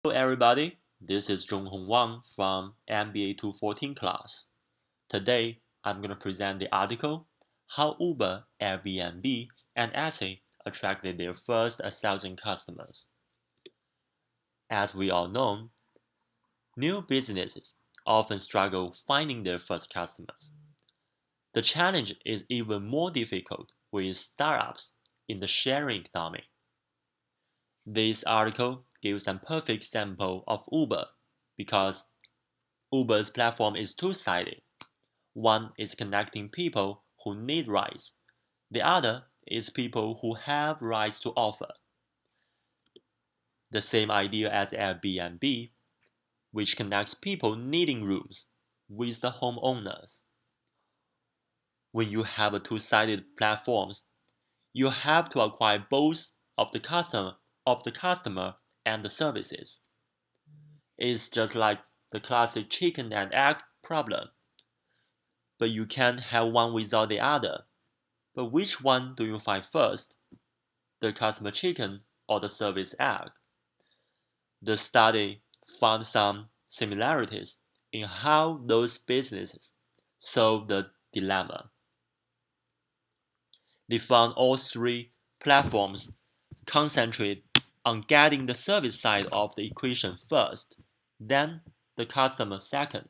Hello everybody, this is ZHONGHONG Wang from MBA214 class. Today, I'm going to present the article, How Uber, Airbnb, and Etsy Attracted Their First 1,000 Customers. As we all know, new businesses often struggle finding their first customers. The challenge is even more difficult with startups in the sharing economy. This article gives a perfect example of Uber because Uber's platform is two-sided. One is connecting people who need rides. The other is people who have rides to offer. The same idea as Airbnb, which connects people needing rooms with the homeowners. When you have two-sided platforms, you have to acquire both of the customer and the services. It's just like the classic chicken and egg problem. But you can't have one without the other. But which one do you find first? The customer chicken or the service egg? The study found some similarities in how those businesses solve the dilemma. They found all three platforms concentrate on getting the service side of the equation first, then the customer second.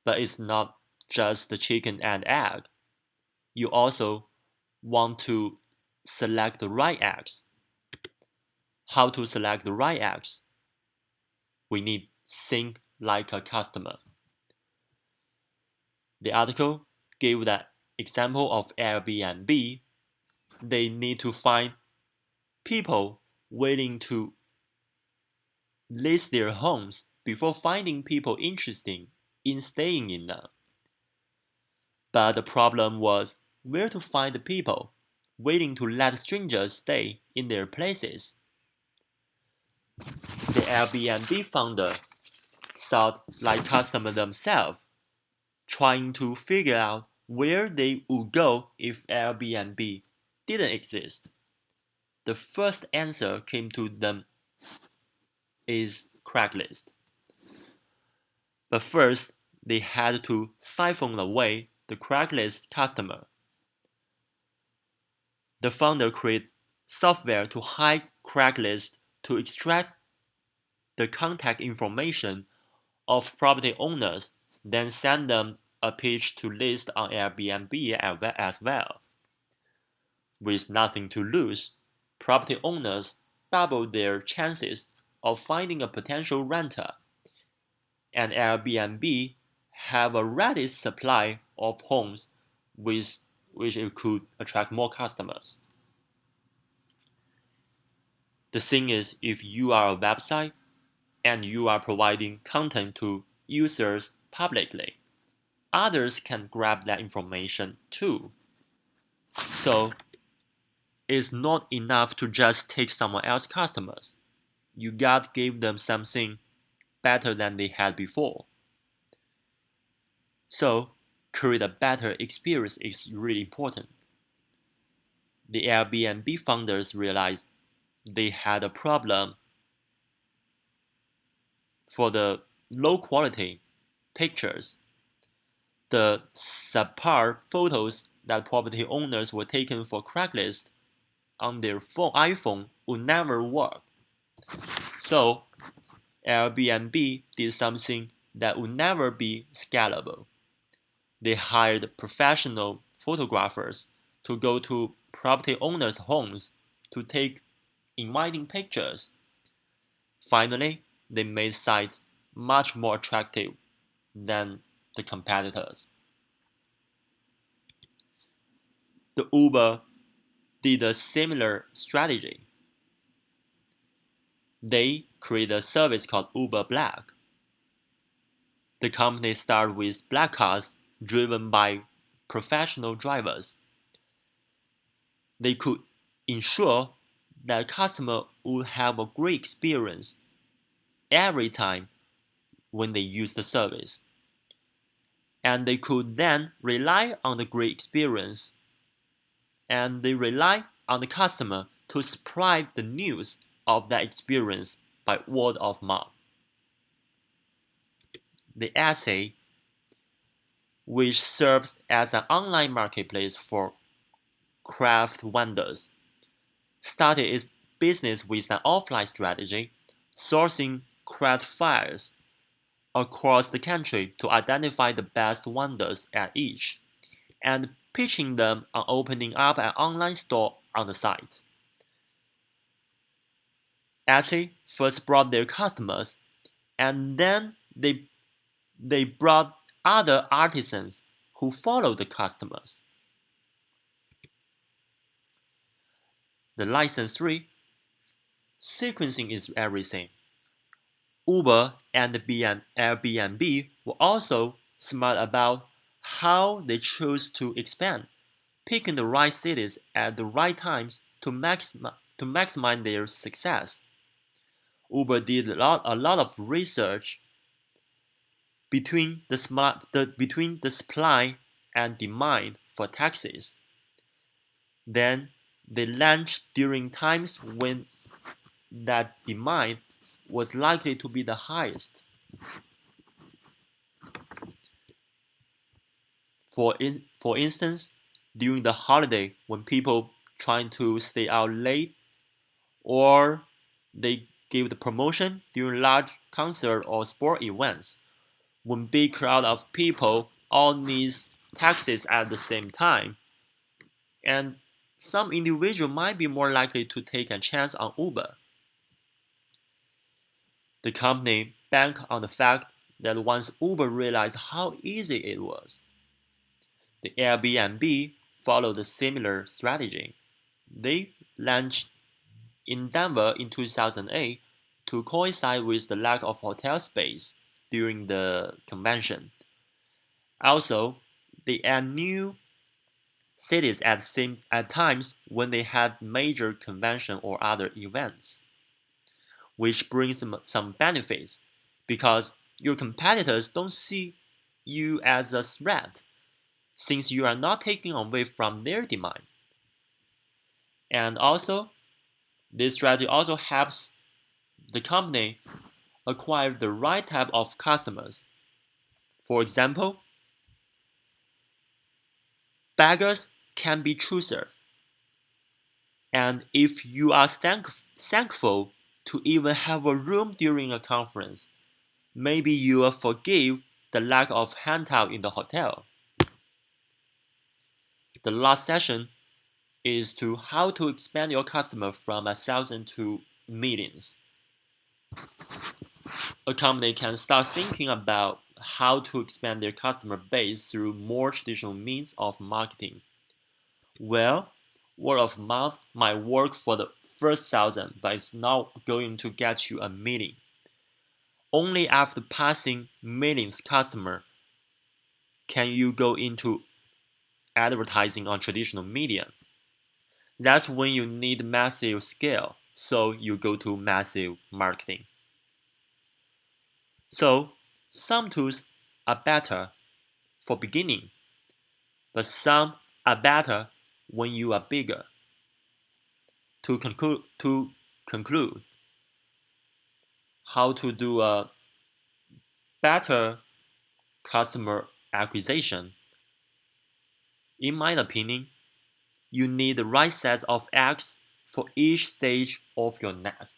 But it's not just the chicken and egg. You also want to select the right eggs. How to select the right eggs? We need think like a customer. The article gave the example of Airbnb. They need to find people willing to list their homes before finding people interested in staying in them. But the problem was where to find the people willing to let strangers stay in their places. The Airbnb founder thought like customers themselves, trying to figure out where they would go if Airbnb didn't exist. The first answer came to them is Craigslist. But first, they had to siphon away the Craigslist customer. The founder created software to hack Craigslist to extract the contact information of property owners, then send them a page to list on Airbnb as well. With nothing to lose, property owners double their chances of finding a potential renter, and Airbnb have a ready supply of homes with which it could attract more customers. The thing is, if you are a website and you are providing content to users publicly, others can grab that information too. So it's not enough to just take someone else's customers. You gotta give them something better than they had before. So create a better experience is really important. The Airbnb founders realized they had a problem for the low quality pictures. The subpar photos that property owners were taking for Craigslist on their iPhone would never work. So Airbnb did something that would never be scalable. They hired professional photographers to go to property owners' homes to take inviting pictures. Finally, they made sites much more attractive than the competitors. The Uber did a similar strategy. They created a service called Uber Black. The company started with black cars driven by professional drivers. They could ensure that customers would have a great experience every time when they use the service. And they could then rely on the great experience and they rely on the customer to spread the news of that experience by word of mouth. The essay, which serves as an online marketplace for craft vendors, started its business with an offline strategy, sourcing craft fairs across the country to identify the best vendors at each, and pitching them on opening up an online store on the site. Etsy first brought their customers, and then they brought other artisans who followed the customers. The license 3, sequencing is everything. Uber and Airbnb were also smart about how they chose to expand, picking the right cities at the right times to maximize their success. Uber did a lot of research between the supply and demand for taxis. Then they launched during times when that demand was likely to be the highest. For instance, during the holiday when people trying to stay out late, or they give the promotion during large concert or sport events, when big crowd of people all needs taxis at the same time, and some individual might be more likely to take a chance on Uber. The company banked on the fact that once Uber realized how easy it was, the Airbnb followed a similar strategy. They launched in Denver in 2008 to coincide with the lack of hotel space during the convention. Also, they add new cities at times when they had major convention or other events, which brings some benefits because your competitors don't see you as a threat since you are not taking away from their demand. And also, this strategy also helps the company acquire the right type of customers. For example, beggars can be choosers, and if you are thankful to even have a room during a conference, maybe you will forgive the lack of handout in the hotel. The last session is to how to expand your customer from 1,000 to millions. A company can start thinking about how to expand their customer base through more traditional means of marketing. Well, word of mouth might work for the first 1,000, but it's not going to get you a million. Only after passing millions customer can you go into advertising on traditional media. That's when you need massive scale, so you go to massive marketing. So, some tools are better for beginning, but some are better when you are bigger. To conclude, how to do a better customer acquisition. In my opinion, you need the right set of acts for each stage of your nest.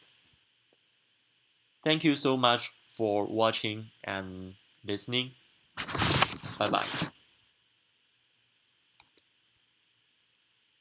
Thank you so much for watching and listening. Bye bye.